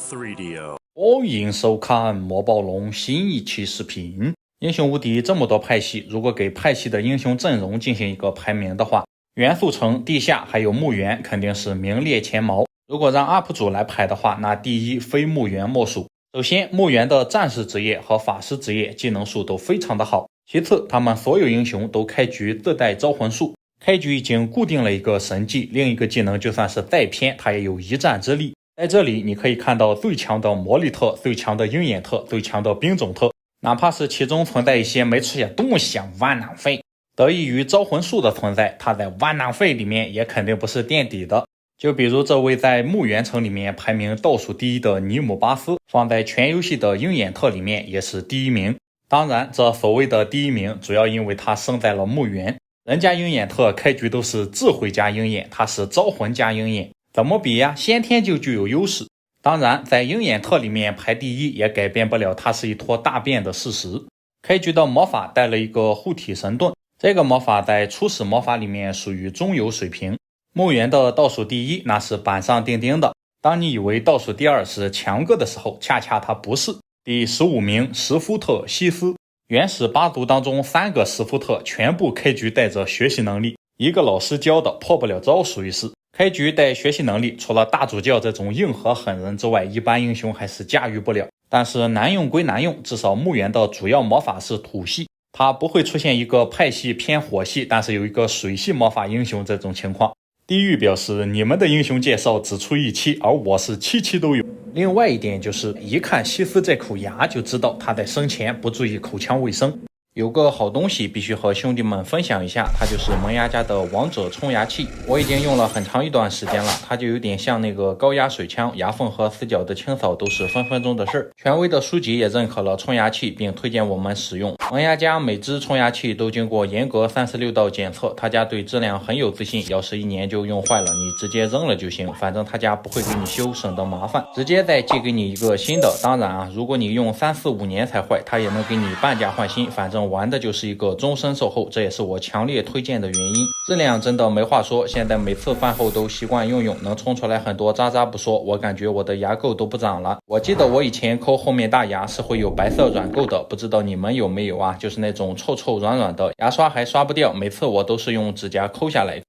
3DO。欢迎收看魔宝龙新一期视频。英雄无敌这么多派系，如果给派系的英雄阵容进行一个排名的话，元素城、地下还有墓园肯定是名列前茅。如果让 UP 主来排的话，那第一非墓园莫属。首先，墓园的战士职业和法师职业技能树都非常的好。其次，他们所有英雄都开局自带招魂术，开局已经固定了一个神技，另一个技能就算是再偏，它也有一战之力。在这里你可以看到最强的魔力特、最强的鹰眼特、最强的兵种特，哪怕是其中存在一些没出现多想万浪费，得益于招魂术的存在，它在万浪费里面也肯定不是垫底的。就比如这位在墓园城里面排名倒数第一的尼姆巴斯，放在全游戏的鹰眼特里面也是第一名。当然这所谓的第一名主要因为他生在了墓园，人家鹰眼特开局都是智慧加鹰眼，他是招魂加鹰眼，怎么比呀？先天就具有优势。当然在鹰眼特里面排第一也改变不了他是一坨大便的事实。开局的魔法带了一个护体神盾，这个魔法在初始魔法里面属于中游水平。墓园的倒数第一那是板上钉钉的，当你以为倒数第二是强哥的时候，恰恰他不是。第15名什夫特西斯，原始8族当中3个什夫特全部开局带着学习能力，一个老师教的破不了招属于是。开局带学习能力，除了大主教这种硬核狠人之外，一般英雄还是驾驭不了。但是难用归难用，至少墓园的主要魔法是土系，它不会出现一个派系偏火系但是有一个水系魔法英雄这种情况。地狱表示你们的英雄介绍只出1期，而我是7期都有。另外一点就是一看西斯这口牙就知道他在生前不注意口腔卫生。有个好东西必须和兄弟们分享一下，它就是萌芽家的王者冲牙器。我已经用了很长一段时间了，它就有点像那个高压水枪，牙缝和死角的清扫都是分分钟的事儿。权威的书籍也认可了冲牙器，并推荐我们使用。萌芽家每支冲牙器都经过严格36道检测，他家对质量很有自信，要是1年就用坏了，你直接扔了就行，反正他家不会给你修，省得麻烦，直接再寄给你一个新的。当然啊，如果你用3、4、5年才坏，他也能给你半价换新，反正玩的就是一个终身售后，这也是我强烈推荐的原因。质量真的没话说，现在每次饭后都习惯用，能冲出来很多渣渣不说，我感觉我的牙垢都不长了。我记得我以前抠后面大牙是会有白色软垢的，不知道你们有没有啊？就是那种臭臭软软的，牙刷还刷不掉，每次我都是用指甲抠下来。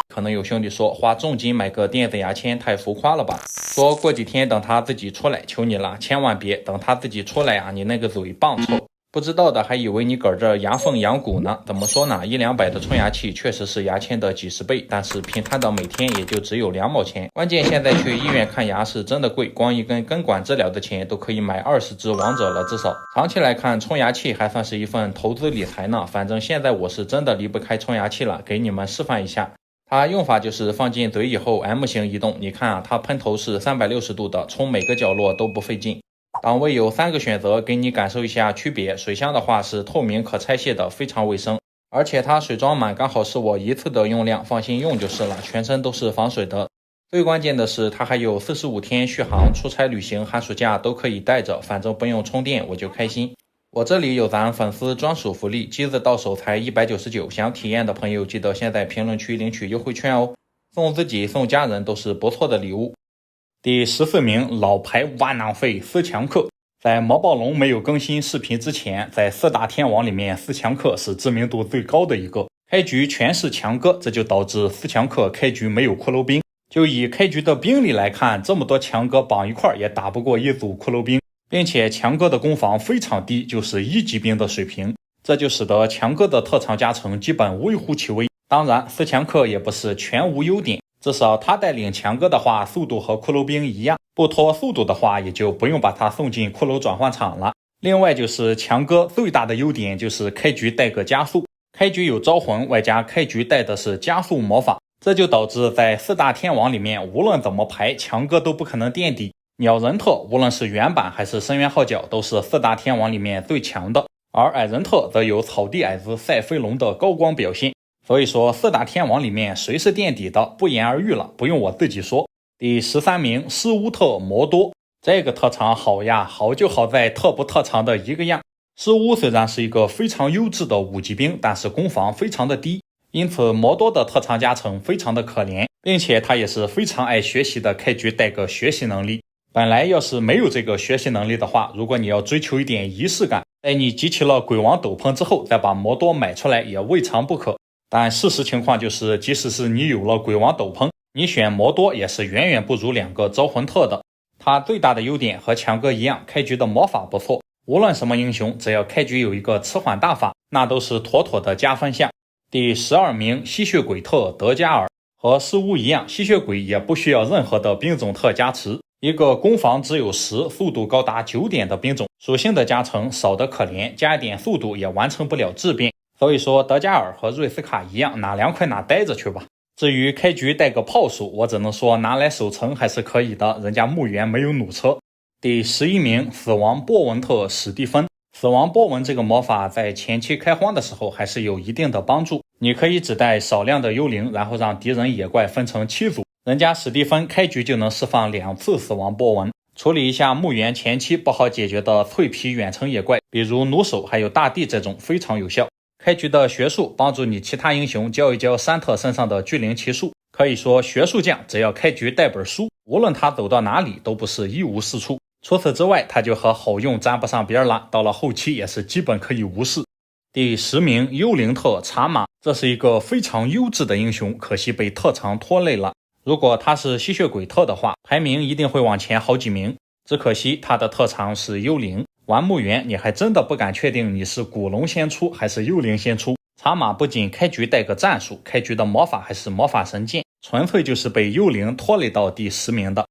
可能有兄弟说花重金买个电子牙签太浮夸了吧，说过几天等他自己出来，求你了，千万别等他自己出来啊，你那个嘴棒臭。不知道的还以为你搁这羊粪羊骨呢。怎么说呢，100-200的冲牙器确实是牙签的几十倍，但是平摊的每天也就只有2毛钱。关键现在去医院看牙是真的贵，光一根根管治疗的钱都可以买20只王者了，至少长期来看冲牙器还算是一份投资理财呢。反正现在我是真的离不开冲牙器了，给你们示范一下。它用法就是放进嘴以后 M 型移动，你看啊，它喷头是360度的，冲每个角落都不费劲。档位有3个选择，给你感受一下区别。水箱的话是透明可拆卸的，非常卫生，而且它水装满刚好是我一次的用量，放心用就是了，全身都是防水的。最关键的是它还有45天续航，出差旅行寒暑假都可以带着，反正不用充电我就开心。我这里有咱粉丝专属福利，机子到手才199，想体验的朋友记得先在评论区领取优惠券哦，送自己送家人都是不错的礼物。第14名老牌万浪费斯强克，在魔暴龙没有更新视频之前，在4大天王里面斯强克是知名度最高的一个，开局全是强哥，这就导致斯强克开局没有骷髅兵。就以开局的兵力来看，这么多强哥绑一块也打不过一组骷髅兵，并且强哥的攻防非常低，就是1级兵的水平，这就使得强哥的特长加成基本微乎其微。当然斯强克也不是全无优点，至少他带领强哥的话速度和骷髅兵一样，不拖速度的话也就不用把他送进骷髅转换场了。另外就是强哥最大的优点就是开局带个加速，开局有招魂，外加开局带的是加速魔法，这就导致在4大天王里面无论怎么排，强哥都不可能垫底。鸟人特无论是原版还是深渊号角都是4大天王里面最强的，而矮人特则有草地矮子赛飞龙的高光表现。所以说4大天王里面谁是垫底的不言而喻了，不用我自己说。第13名施乌特摩多，这个特长好呀，好就好在特不特长的一个样。施乌虽然是一个非常优质的5级兵，但是攻防非常的低，因此摩多的特长加成非常的可怜，并且他也是非常爱学习的，开局带个学习能力。本来要是没有这个学习能力的话，如果你要追求一点仪式感，在你集齐了鬼王斗篷之后，再把魔多买出来也未尝不可。但事实情况就是，即使是你有了鬼王斗篷，你选魔多也是远远不如2个招魂特的。它最大的优点和强哥一样，开局的魔法不错，无论什么英雄，只要开局有一个迟缓大法，那都是妥妥的加分项。第12名吸血鬼特德加尔，和尸巫一样，吸血鬼也不需要任何的兵种特加持，一个攻防只有10、速度高达9点的兵种，属性的加成少得可怜，加一点速度也完成不了质变。所以说德加尔和瑞斯卡一样，哪凉快哪待着去吧。至于开局带个炮术，我只能说拿来守城还是可以的，人家墓园没有弩车。第11名死亡波纹特史蒂芬，死亡波纹这个魔法在前期开荒的时候还是有一定的帮助，你可以只带少量的幽灵，然后让敌人野怪分成7组，人家史蒂芬开局就能释放2次死亡波纹，处理一下墓园前期不好解决的脆皮远程野怪，比如弩手还有大地这种非常有效。开局的学术帮助你其他英雄教一教山特身上的巨灵骑术，可以说学术将只要开局带本书，无论他走到哪里都不是一无是处。除此之外，他就和好用沾不上边了，到了后期也是基本可以无视。第10名幽灵特查马，这是一个非常优质的英雄，可惜被特长拖累了。如果他是吸血鬼特的话，排名一定会往前好几名，只可惜他的特长是幽灵。玩墓园你还真的不敢确定你是古龙先出还是幽灵先出。查马不仅开局带个战术，开局的魔法还是魔法神剑，纯粹就是被幽灵拖累到第10名的。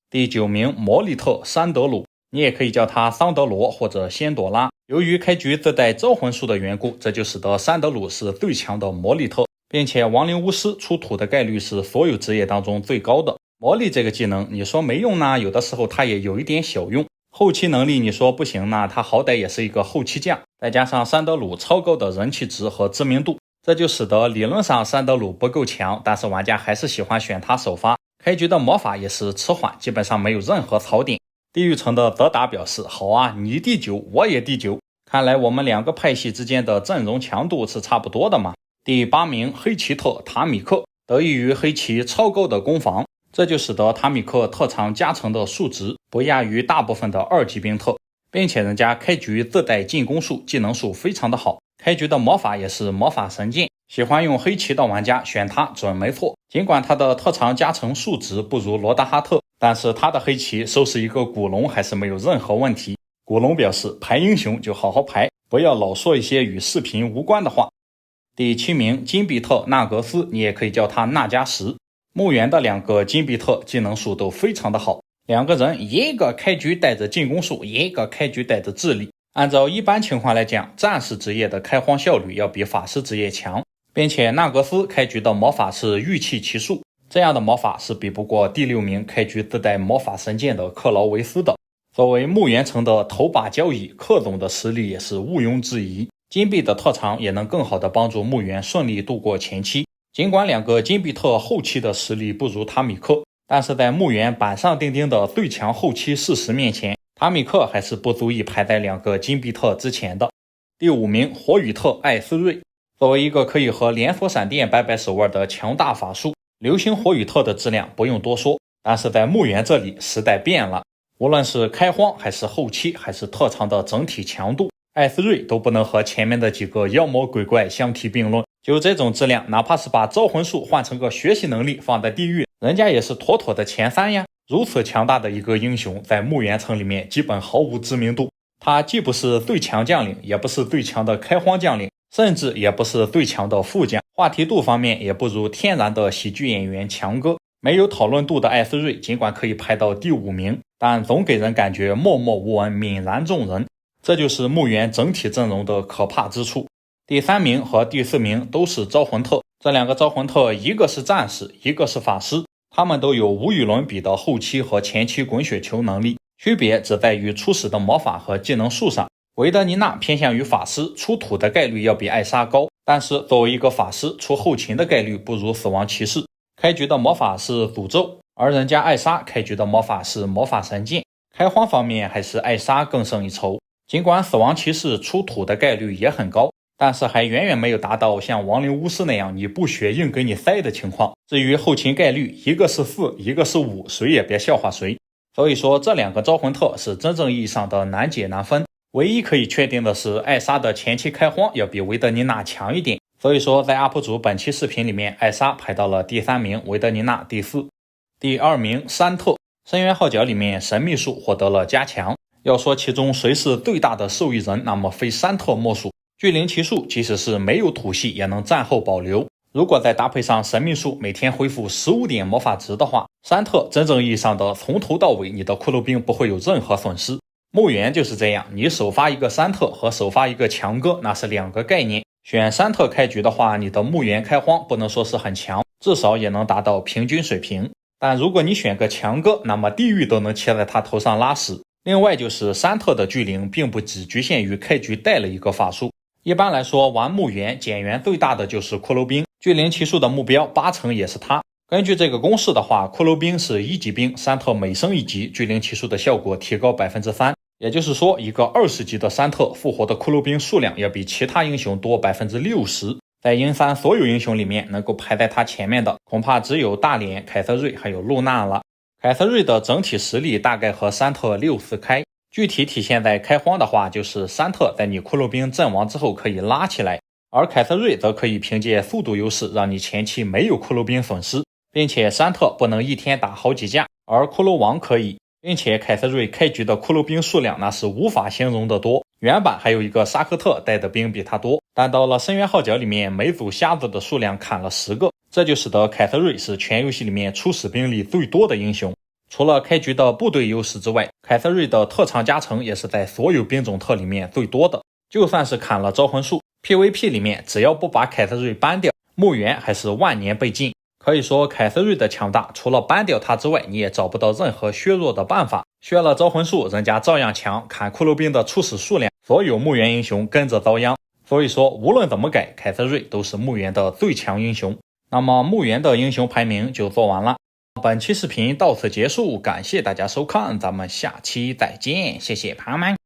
第9名魔力特山德鲁，你也可以叫他桑德罗或者仙朵拉。由于开局自带招魂术的缘故，这就使得山德鲁是最强的魔力特，并且亡灵巫师出土的概率是所有职业当中最高的。魔力这个技能你说没用呢，有的时候它也有一点小用。后期能力你说不行呢，他好歹也是一个后期将，再加上山德鲁超高的人气值和知名度，这就使得理论上山德鲁不够强，但是玩家还是喜欢选他首发。开局的魔法也是迟缓，基本上没有任何槽点。地狱城的泽达表示，好啊，你第9我也第9，看来我们2个派系之间的阵容强度是差不多的嘛。第8名黑奇特塔米克，得益于黑奇超高的攻防，这就使得塔米克特长加成的数值不亚于大部分的2级兵特，并且人家开局自带进攻术，技能数非常的好，开局的魔法也是魔法神剑，喜欢用黑旗的玩家选它准没错。尽管它的特长加成数值不如罗达哈特，但是它的黑旗收拾一个古龙还是没有任何问题。古龙表示，排英雄就好好排，不要老说一些与视频无关的话。第7名金币特纳格斯，你也可以叫他纳加什。墓园的2个金币特技能数都非常的好，2个人一个开局带着进攻术，一个开局带着智力。按照一般情况来讲，战士职业的开荒效率要比法师职业强，并且纳格斯开局的魔法是玉器奇术，这样的魔法是比不过第6名开局自带魔法神剑的克劳维斯的。作为墓园城的头把交椅，克总的实力也是毋庸置疑，金币的特长也能更好的帮助墓园顺利度过前期。尽管2个金币特后期的实力不如塔米克，但是在墓园板上钉钉的最强后期事实面前，塔米克还是不足以排在2个金币特之前的。第5名火雨特艾斯瑞，作为一个可以和连锁闪电摆摆手腕的强大法术，流星火雨特的质量不用多说，但是在墓园这里时代变了，无论是开荒还是后期还是特长的整体强度，艾斯瑞都不能和前面的几个妖魔鬼怪相提并论。就这种质量，哪怕是把招魂术换成个学习能力放在地狱，人家也是妥妥的前3呀。如此强大的一个英雄，在墓园城里面基本毫无知名度，他既不是最强将领，也不是最强的开荒将领，甚至也不是最强的副将，话题度方面也不如天然的喜剧演员强哥。没有讨论度的艾斯瑞尽管可以排到第5名，但总给人感觉默默无闻，泯然众人，这就是墓园整体阵容的可怕之处。第3名和第4名都是招魂特，这2个招魂特一个是战士，一个是法师，他们都有无与伦比的后期和前期滚雪球能力，区别只在于初始的魔法和技能数上。维德尼娜偏向于法师，出土的概率要比艾莎高，但是作为一个法师，出后勤的概率不如死亡骑士。开局的魔法是诅咒，而人家艾莎开局的魔法是魔法神剑，开荒方面还是艾莎更胜一筹。尽管死亡骑士出土的概率也很高，但是还远远没有达到像亡灵巫师那样你不学硬给你塞的情况。至于后勤概率，一个是4，一个是5，谁也别笑话谁。所以说这两个招魂特是真正意义上的难解难分。唯一可以确定的是，艾莎的前期开荒要比维德妮娜强一点。所以说在 UP 主本期视频里面，艾莎排到了第3名，维德妮娜第4。第2名山特，深渊号角里面神秘术获得了加强。要说其中谁是最大的受益人，那么非山特莫属。聚灵奇术即使是没有土系也能战后保留，如果再搭配上神秘术，每天恢复15点魔法值的话，山特真正意义上的从头到尾你的骷髅兵不会有任何损失。墓园就是这样，你首发一个山特和首发一个强哥那是2个概念。选山特开局的话，你的墓园开荒不能说是很强，至少也能达到平均水平。但如果你选个强哥，那么地狱都能骑在他头上拉屎。另外就是山特的聚灵并不只局限于开局带了一个法术，一般来说玩墓园减员最大的就是骷髅兵，聚灵奇术的目标80%也是它。根据这个公式的话，骷髅兵是1级兵，山特每升1级，聚灵奇术的效果提高 3%， 也就是说一个20级的山特复活的骷髅兵数量要比其他英雄多 60%。 在阴山所有英雄里面能够排在他前面的恐怕只有大脸、凯瑟瑞还有露娜了。凯瑟瑞的整体实力大概和山特6-4开，具体体现在开荒的话，就是山特在你骷髅兵阵亡之后可以拉起来，而凯瑟瑞则可以凭借速度优势让你前期没有骷髅兵损失，并且山特不能一天打好几架，而骷髅王可以，并且凯瑟瑞开局的骷髅兵数量那是无法形容的多，原版还有一个沙克特带的兵比他多，但到了深渊号角里面每组瞎子的数量砍了10个，这就使得凯瑟瑞是全游戏里面初始兵力最多的英雄。除了开局的部队优势之外，凯瑟瑞的特长加成也是在所有兵种特里面最多的。就算是砍了招魂术， PVP 里面只要不把凯瑟瑞搬掉，墓园还是万年被禁。可以说凯瑟瑞的强大除了搬掉他之外，你也找不到任何削弱的办法。削了招魂术，人家照样强，砍骷髅兵的初始数量，所有墓园英雄跟着遭殃。所以说无论怎么改，凯瑟瑞都是墓园的最强英雄。那么墓园的英雄排名就做完了。本期视频到此结束，感谢大家收看，咱们下期再见，谢谢朋友们。